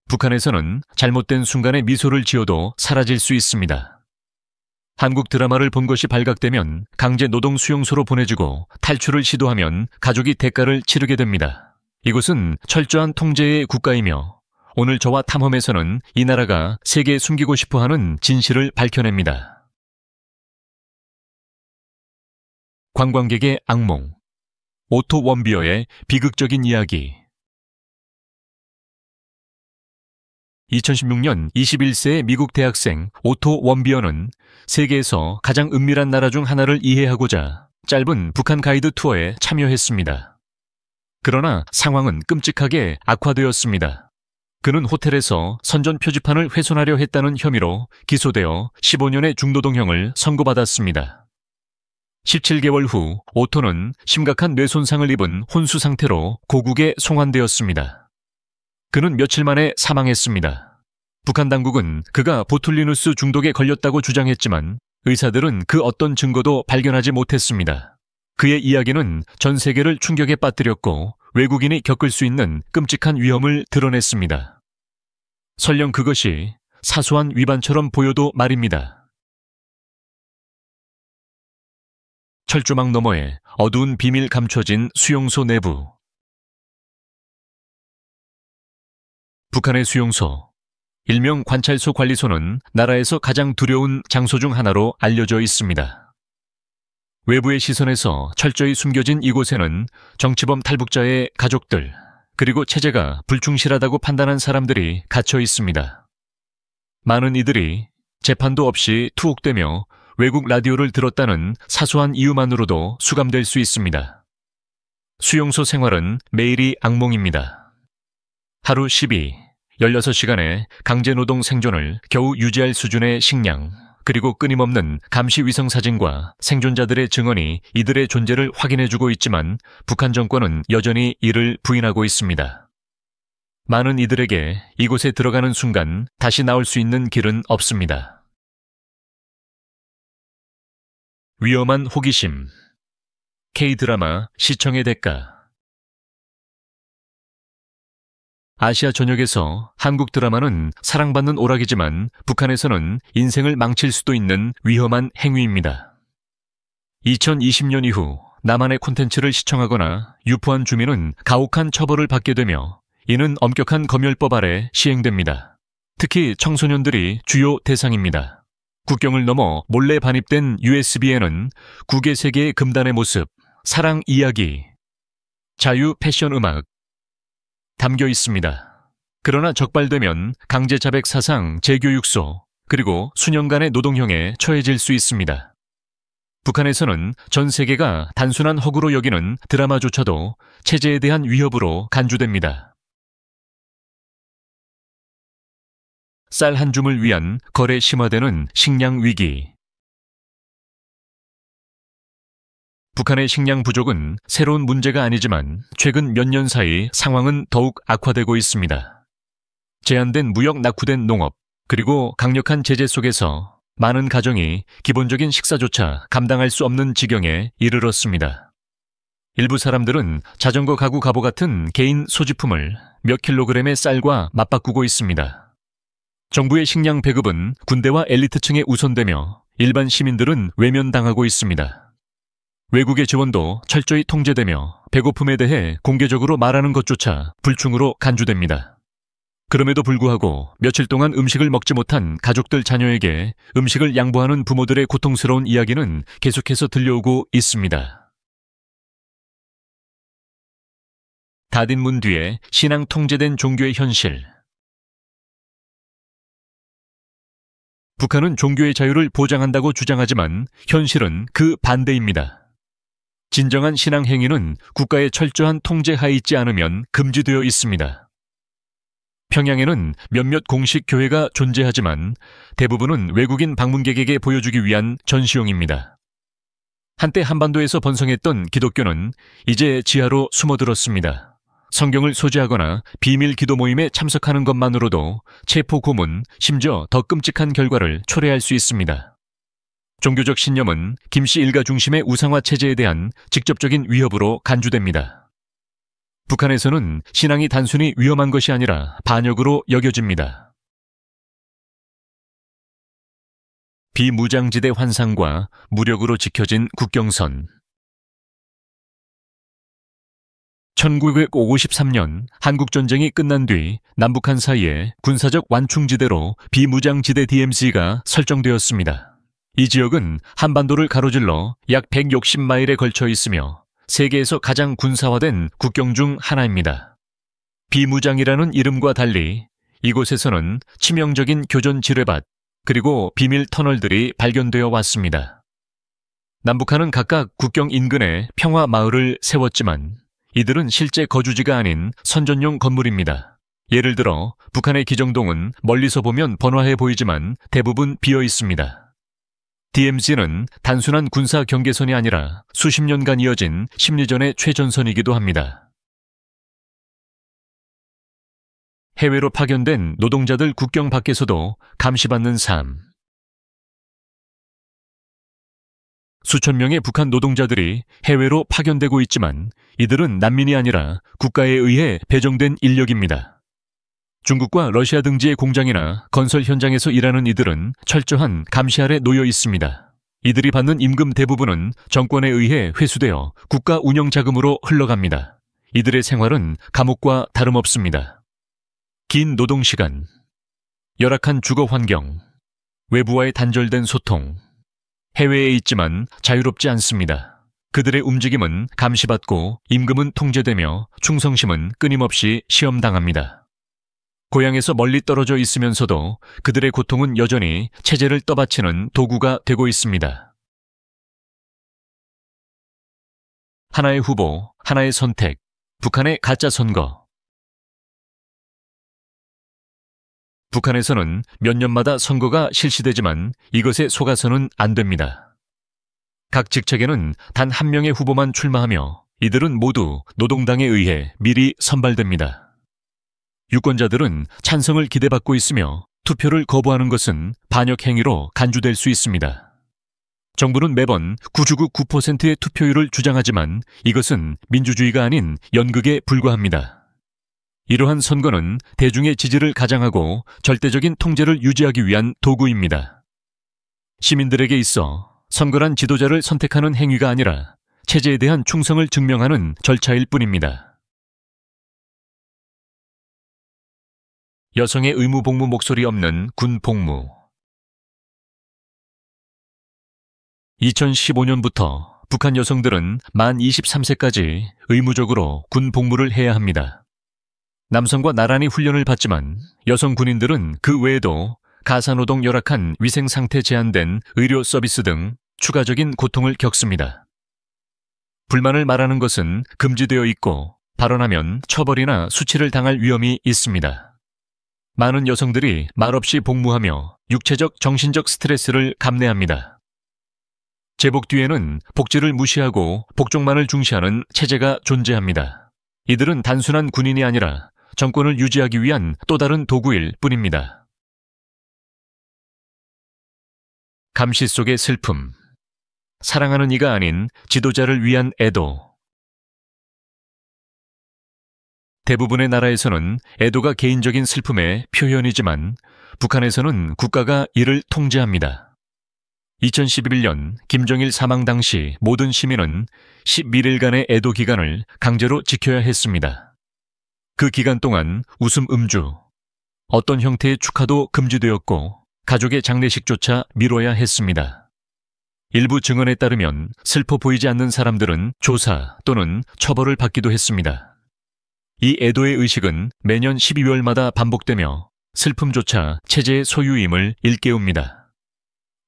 북한에서는 잘못된 순간에 미소를 지어도 사라질 수 있습니다. 한국 드라마를 본 것이 발각되면 강제 노동 수용소로 보내주고 탈출을 시도하면 가족이 대가를 치르게 됩니다. 이곳은 철저한 통제의 국가이며 오늘 저와 탐험에서는 이 나라가 세계에 숨기고 싶어하는 진실을 밝혀냅니다. 관광객의 악몽, 오토 원비어의 비극적인 이야기. 2016년 21세의 미국 대학생 오토 원비어는 세계에서 가장 은밀한 나라 중 하나를 이해하고자 짧은 북한 가이드 투어에 참여했습니다. 그러나 상황은 끔찍하게 악화되었습니다. 그는 호텔에서 선전 표지판을 훼손하려 했다는 혐의로 기소되어 15년의 중노동형을 선고받았습니다. 17개월 후 오토는 심각한 뇌손상을 입은 혼수 상태로 고국에 송환되었습니다. 그는 며칠 만에 사망했습니다. 북한 당국은 그가 보툴리누스 중독에 걸렸다고 주장했지만 의사들은 그 어떤 증거도 발견하지 못했습니다. 그의 이야기는 전 세계를 충격에 빠뜨렸고 외국인이 겪을 수 있는 끔찍한 위험을 드러냈습니다. 설령 그것이 사소한 위반처럼 보여도 말입니다. 철조망 너머에 어두운 비밀 감춰진 수용소 내부. 북한의 수용소, 일명 관찰소 관리소는 나라에서 가장 두려운 장소 중 하나로 알려져 있습니다. 외부의 시선에서 철저히 숨겨진 이곳에는 정치범 탈북자의 가족들, 그리고 체제가 불충실하다고 판단한 사람들이 갇혀 있습니다. 많은 이들이 재판도 없이 투옥되며 외국 라디오를 들었다는 사소한 이유만으로도 수감될 수 있습니다. 수용소 생활은 매일이 악몽입니다. 하루 16시간의 강제노동 생존을 겨우 유지할 수준의 식량, 그리고 끊임없는 감시 위성 사진과 생존자들의 증언이 이들의 존재를 확인해주고 있지만 북한 정권은 여전히 이를 부인하고 있습니다. 많은 이들에게 이곳에 들어가는 순간 다시 나올 수 있는 길은 없습니다. 위험한 호기심, K-드라마 시청의 대가. 아시아 전역에서 한국 드라마는 사랑받는 오락이지만 북한에서는 인생을 망칠 수도 있는 위험한 행위입니다. 2020년 이후 남한의 콘텐츠를 시청하거나 유포한 주민은 가혹한 처벌을 받게 되며 이는 엄격한 검열법 아래 시행됩니다. 특히 청소년들이 주요 대상입니다. 국경을 넘어 몰래 반입된 USB에는 국외 세계의 금단의 모습, 사랑 이야기, 자유 패션 음악, 담겨 있습니다. 그러나 적발되면 강제 자백 사상 재교육소, 그리고 수년간의 노동형에 처해질 수 있습니다. 북한에서는 전 세계가 단순한 허구로 여기는 드라마조차도 체제에 대한 위협으로 간주됩니다. 쌀 한 줌을 위한 거래 심화되는 식량 위기. 북한의 식량 부족은 새로운 문제가 아니지만 최근 몇 년 사이 상황은 더욱 악화되고 있습니다. 제한된 무역 낙후된 농업, 그리고 강력한 제재 속에서 많은 가정이 기본적인 식사조차 감당할 수 없는 지경에 이르렀습니다. 일부 사람들은 자전거 가구 갑오 같은 개인 소지품을 몇 킬로그램의 쌀과 맞바꾸고 있습니다. 정부의 식량 배급은 군대와 엘리트층에 우선되며 일반 시민들은 외면당하고 있습니다. 외국의 지원도 철저히 통제되며 배고픔에 대해 공개적으로 말하는 것조차 불충으로 간주됩니다. 그럼에도 불구하고 며칠 동안 음식을 먹지 못한 가족들 자녀에게 음식을 양보하는 부모들의 고통스러운 이야기는 계속해서 들려오고 있습니다. 닫은 문 뒤에 신앙 통제된 종교의 현실. 북한은 종교의 자유를 보장한다고 주장하지만 현실은 그 반대입니다. 진정한 신앙 행위는 국가의 철저한 통제하에 있지 않으면 금지되어 있습니다. 평양에는 몇몇 공식 교회가 존재하지만 대부분은 외국인 방문객에게 보여주기 위한 전시용입니다. 한때 한반도에서 번성했던 기독교는 이제 지하로 숨어들었습니다. 성경을 소지하거나 비밀 기도 모임에 참석하는 것만으로도 체포 고문, 심지어 더 끔찍한 결과를 초래할 수 있습니다. 종교적 신념은 김씨 일가 중심의 우상화 체제에 대한 직접적인 위협으로 간주됩니다. 북한에서는 신앙이 단순히 위험한 것이 아니라 반역으로 여겨집니다. 비무장지대 환상과 무력으로 지켜진 국경선. 1953년 한국전쟁이 끝난 뒤 남북한 사이에 군사적 완충지대로 비무장지대 DMZ가 설정되었습니다. 이 지역은 한반도를 가로질러 약 160마일에 걸쳐 있으며 세계에서 가장 군사화된 국경 중 하나입니다. 비무장이라는 이름과 달리 이곳에서는 치명적인 교전 지뢰밭 그리고 비밀 터널들이 발견되어 왔습니다. 남북한은 각각 국경 인근에 평화 마을을 세웠지만 이들은 실제 거주지가 아닌 선전용 건물입니다. 예를 들어 북한의 기정동은 멀리서 보면 번화해 보이지만 대부분 비어 있습니다. DMZ는 단순한 군사 경계선이 아니라 수십 년간 이어진 심리전의 최전선이기도 합니다. 해외로 파견된 노동자들 국경 밖에서도 감시받는 삶. 수천 명의 북한 노동자들이 해외로 파견되고 있지만 이들은 난민이 아니라 국가에 의해 배정된 인력입니다. 중국과 러시아 등지의 공장이나 건설 현장에서 일하는 이들은 철저한 감시 아래 놓여 있습니다. 이들이 받는 임금 대부분은 정권에 의해 회수되어 국가 운영 자금으로 흘러갑니다. 이들의 생활은 감옥과 다름없습니다. 긴 노동시간, 열악한 주거 환경, 외부와의 단절된 소통, 해외에 있지만 자유롭지 않습니다. 그들의 움직임은 감시받고 임금은 통제되며 충성심은 끊임없이 시험당합니다. 고향에서 멀리 떨어져 있으면서도 그들의 고통은 여전히 체제를 떠받치는 도구가 되고 있습니다. 하나의 후보, 하나의 선택, 북한의 가짜 선거. 북한에서는 몇 년마다 선거가 실시되지만 이것에 속아서는 안 됩니다. 각 직책에는 단 한 명의 후보만 출마하며 이들은 모두 노동당에 의해 미리 선발됩니다. 유권자들은 찬성을 기대받고 있으며 투표를 거부하는 것은 반역 행위로 간주될 수 있습니다. 정부는 매번 9.9% 투표율을 주장하지만 이것은 민주주의가 아닌 연극에 불과합니다. 이러한 선거는 대중의 지지를 가장하고 절대적인 통제를 유지하기 위한 도구입니다. 시민들에게 있어 선거란 지도자를 선택하는 행위가 아니라 체제에 대한 충성을 증명하는 절차일 뿐입니다. 여성의 의무 복무 목소리 없는 군 복무. 2015년부터 북한 여성들은 만 23세까지 의무적으로 군 복무를 해야 합니다. 남성과 나란히 훈련을 받지만 여성 군인들은 그 외에도 가사노동 열악한 위생 상태 제한된 의료 서비스 등 추가적인 고통을 겪습니다. 불만을 말하는 것은 금지되어 있고 발언하면 처벌이나 수치를 당할 위험이 있습니다. 많은 여성들이 말없이 복무하며 육체적, 정신적 스트레스를 감내합니다. 제복 뒤에는 복지를 무시하고 복종만을 중시하는 체제가 존재합니다. 이들은 단순한 군인이 아니라 정권을 유지하기 위한 또 다른 도구일 뿐입니다. 감시 속의 슬픔. 사랑하는 이가 아닌 지도자를 위한 애도. 대부분의 나라에서는 애도가 개인적인 슬픔의 표현이지만 북한에서는 국가가 이를 통제합니다. 2011년 김정일 사망 당시 모든 시민은 11일간의 애도 기간을 강제로 지켜야 했습니다. 그 기간 동안 웃음 음주, 어떤 형태의 축하도 금지되었고 가족의 장례식조차 미뤄야 했습니다. 일부 증언에 따르면 슬퍼 보이지 않는 사람들은 조사 또는 처벌을 받기도 했습니다. 이 애도의 의식은 매년 12월마다 반복되며 슬픔조차 체제의 소유임을 일깨웁니다.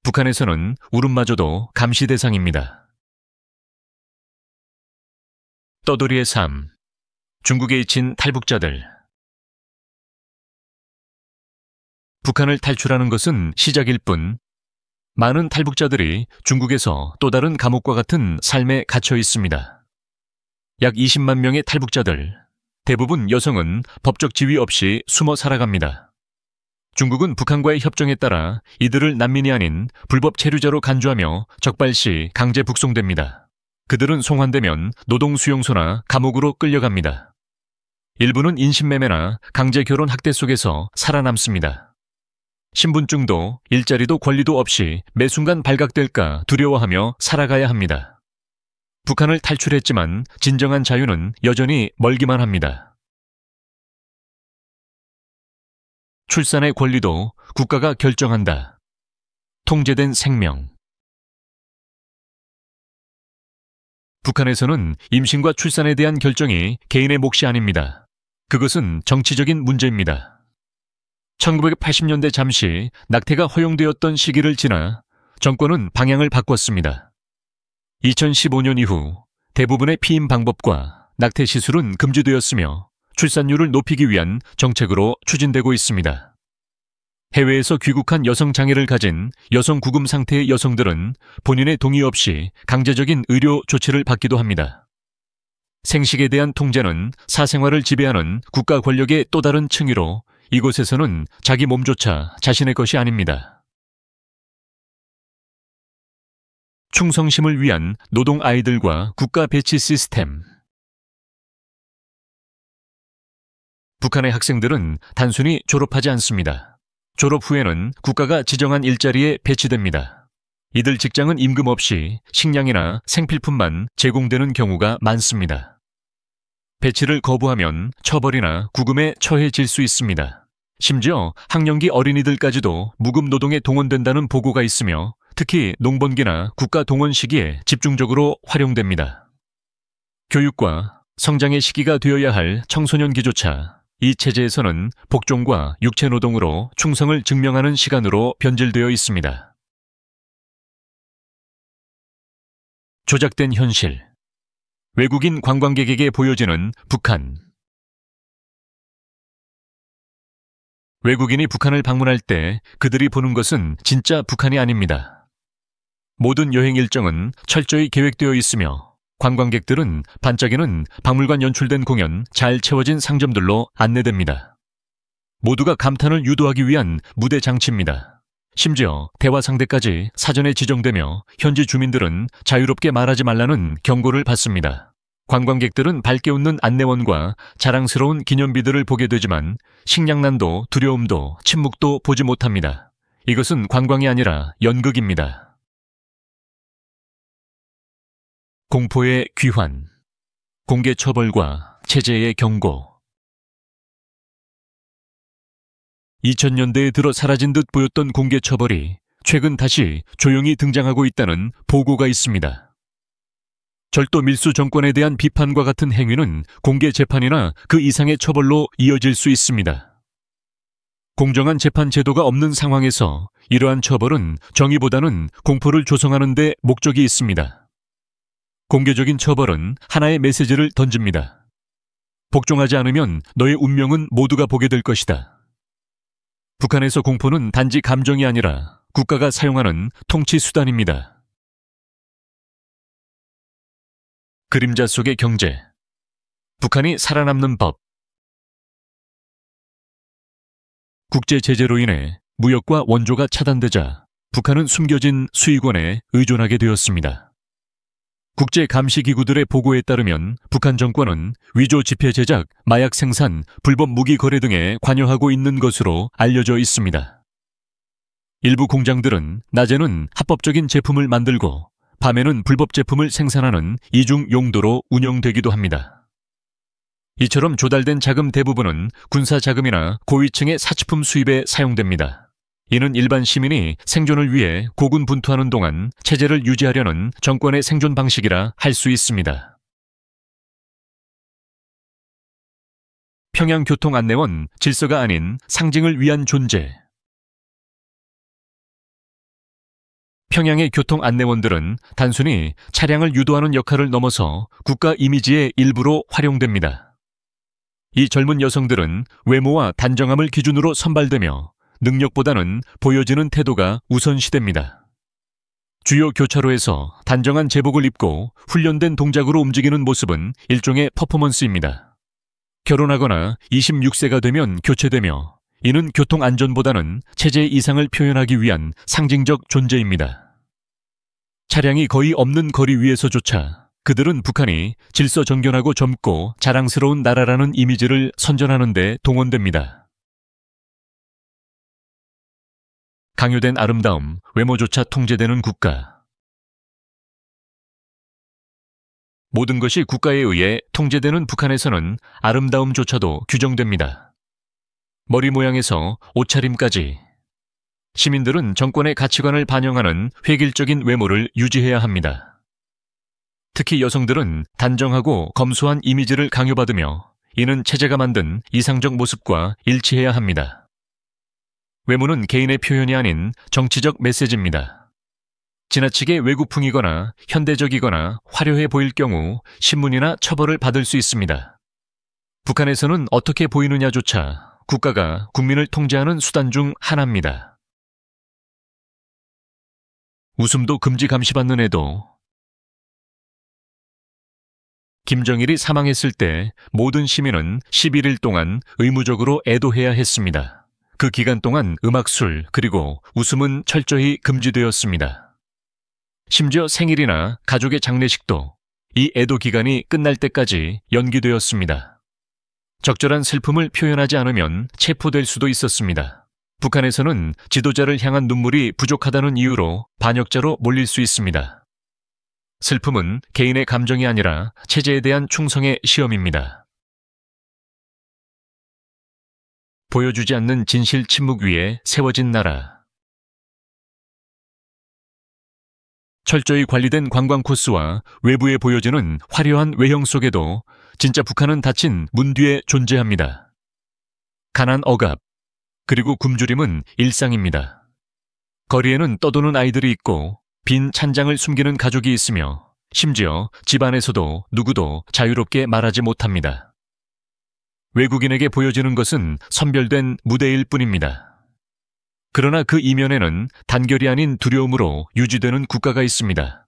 북한에서는 울음마저도 감시 대상입니다. 떠돌이의 삶. 중국에 잊힌 탈북자들. 북한을 탈출하는 것은 시작일 뿐 많은 탈북자들이 중국에서 또 다른 감옥과 같은 삶에 갇혀 있습니다. 약 20만 명의 탈북자들, 대부분 여성은 법적 지위 없이 숨어 살아갑니다. 중국은 북한과의 협정에 따라 이들을 난민이 아닌 불법 체류자로 간주하며 적발시 강제 북송됩니다. 그들은 송환되면 노동수용소나 감옥으로 끌려갑니다. 일부는 인신매매나 강제결혼 학대 속에서 살아남습니다. 신분증도 일자리도 권리도 없이 매 순간 발각될까 두려워하며 살아가야 합니다. 북한을 탈출했지만 진정한 자유는 여전히 멀기만 합니다. 출산의 권리도 국가가 결정한다. 통제된 생명. 북한에서는 임신과 출산에 대한 결정이 개인의 몫이 아닙니다. 그것은 정치적인 문제입니다. 1980년대 잠시 낙태가 허용되었던 시기를 지나 정권은 방향을 바꿨습니다. 2015년 이후 대부분의 피임 방법과 낙태 시술은 금지되었으며 출산율을 높이기 위한 정책으로 추진되고 있습니다. 해외에서 귀국한 여성 장애를 가진 여성 구금 상태의 여성들은 본인의 동의 없이 강제적인 의료 조치를 받기도 합니다. 생식에 대한 통제는 사생활을 지배하는 국가 권력의 또 다른 층위로 이곳에서는 자기 몸조차 자신의 것이 아닙니다. 충성심을 위한 노동 아이들과 국가 배치 시스템. 북한의 학생들은 단순히 졸업하지 않습니다. 졸업 후에는 국가가 지정한 일자리에 배치됩니다. 이들 직장은 임금 없이 식량이나 생필품만 제공되는 경우가 많습니다. 배치를 거부하면 처벌이나 구금에 처해질 수 있습니다. 심지어 학령기 어린이들까지도 무급 노동에 동원된다는 보고가 있으며 특히 농번기나 국가 동원 시기에 집중적으로 활용됩니다. 교육과 성장의 시기가 되어야 할 청소년기조차 이 체제에서는 복종과 육체노동으로 충성을 증명하는 시간으로 변질되어 있습니다. 조작된 현실. 외국인 관광객에게 보여지는 북한. 외국인이 북한을 방문할 때 그들이 보는 것은 진짜 북한이 아닙니다. 모든 여행 일정은 철저히 계획되어 있으며 관광객들은 반짝이는 박물관 연출된 공연, 잘 채워진 상점들로 안내됩니다. 모두가 감탄을 유도하기 위한 무대 장치입니다. 심지어 대화 상대까지 사전에 지정되며 현지 주민들은 자유롭게 말하지 말라는 경고를 받습니다. 관광객들은 밝게 웃는 안내원과 자랑스러운 기념비들을 보게 되지만 식량난도 두려움도 침묵도 보지 못합니다. 이것은 관광이 아니라 연극입니다. 공포의 귀환, 공개 처벌과 체제의 경고. 2000년대에 들어 사라진 듯 보였던 공개 처벌이 최근 다시 조용히 등장하고 있다는 보고가 있습니다. 절도 밀수 정권에 대한 비판과 같은 행위는 공개 재판이나 그 이상의 처벌로 이어질 수 있습니다. 공정한 재판 제도가 없는 상황에서 이러한 처벌은 정의보다는 공포를 조성하는 데 목적이 있습니다. 공개적인 처벌은 하나의 메시지를 던집니다. 복종하지 않으면 너의 운명은 모두가 보게 될 것이다. 북한에서 공포는 단지 감정이 아니라 국가가 사용하는 통치 수단입니다. 그림자 속의 경제. 북한이 살아남는 법. 국제 제재로 인해 무역과 원조가 차단되자 북한은 숨겨진 수익원에 의존하게 되었습니다. 국제감시기구들의 보고에 따르면 북한 정권은 위조 지폐 제작, 마약 생산, 불법 무기 거래 등에 관여하고 있는 것으로 알려져 있습니다. 일부 공장들은 낮에는 합법적인 제품을 만들고 밤에는 불법 제품을 생산하는 이중 용도로 운영되기도 합니다. 이처럼 조달된 자금 대부분은 군사 자금이나 고위층의 사치품 수입에 사용됩니다. 이는 일반 시민이 생존을 위해 고군분투하는 동안 체제를 유지하려는 정권의 생존 방식이라 할 수 있습니다. 평양교통안내원, 질서가 아닌 상징을 위한 존재. 평양의 교통안내원들은 단순히 차량을 유도하는 역할을 넘어서 국가 이미지의 일부로 활용됩니다. 이 젊은 여성들은 외모와 단정함을 기준으로 선발되며 능력보다는 보여지는 태도가 우선시됩니다. 주요 교차로에서 단정한 제복을 입고 훈련된 동작으로 움직이는 모습은 일종의 퍼포먼스입니다. 결혼하거나 26세가 되면 교체되며 이는 교통안전보다는 체제 이상을 표현하기 위한 상징적 존재입니다. 차량이 거의 없는 거리 위에서조차 그들은 북한이 질서정연하고 젊고 자랑스러운 나라라는 이미지를 선전하는 데 동원됩니다. 강요된 아름다움, 외모조차 통제되는 국가. 모든 것이 국가에 의해 통제되는 북한에서는 아름다움조차도 규정됩니다. 머리 모양에서 옷차림까지. 시민들은 정권의 가치관을 반영하는 획일적인 외모를 유지해야 합니다. 특히 여성들은 단정하고 검소한 이미지를 강요받으며 이는 체제가 만든 이상적 모습과 일치해야 합니다. 외모는 개인의 표현이 아닌 정치적 메시지입니다. 지나치게 외국풍이거나 현대적이거나 화려해 보일 경우 신문이나 처벌을 받을 수 있습니다. 북한에서는 어떻게 보이느냐조차 국가가 국민을 통제하는 수단 중 하나입니다. 웃음도 금지 감시받는 애도. 김정일이 사망했을 때 모든 시민은 11일 동안 의무적으로 애도해야 했습니다. 그 기간 동안 음악, 술, 그리고 웃음은 철저히 금지되었습니다. 심지어 생일이나 가족의 장례식도 이 애도 기간이 끝날 때까지 연기되었습니다. 적절한 슬픔을 표현하지 않으면 체포될 수도 있었습니다. 북한에서는 지도자를 향한 눈물이 부족하다는 이유로 반역자로 몰릴 수 있습니다. 슬픔은 개인의 감정이 아니라 체제에 대한 충성의 시험입니다. 보여주지 않는 진실 침묵 위에 세워진 나라. 철저히 관리된 관광 코스와 외부에 보여지는 화려한 외형 속에도 진짜 북한은 닫힌 문 뒤에 존재합니다. 가난 억압, 그리고 굶주림은 일상입니다. 거리에는 떠도는 아이들이 있고 빈 찬장을 숨기는 가족이 있으며 심지어 집안에서도 누구도 자유롭게 말하지 못합니다. 외국인에게 보여지는 것은 선별된 무대일 뿐입니다. 그러나 그 이면에는 단결이 아닌 두려움으로 유지되는 국가가 있습니다.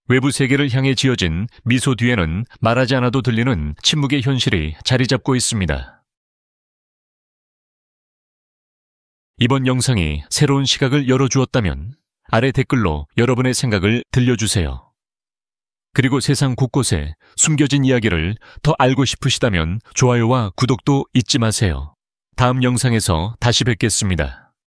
외부 세계를 향해 지어진 미소 뒤에는 말하지 않아도 들리는 침묵의 현실이 자리 잡고 있습니다. 이번 영상이 새로운 시각을 열어주었다면 아래 댓글로 여러분의 생각을 들려주세요. 그리고 세상 곳곳에 숨겨진 이야기를 더 알고 싶으시다면 좋아요와 구독도 잊지 마세요. 다음 영상에서 다시 뵙겠습니다.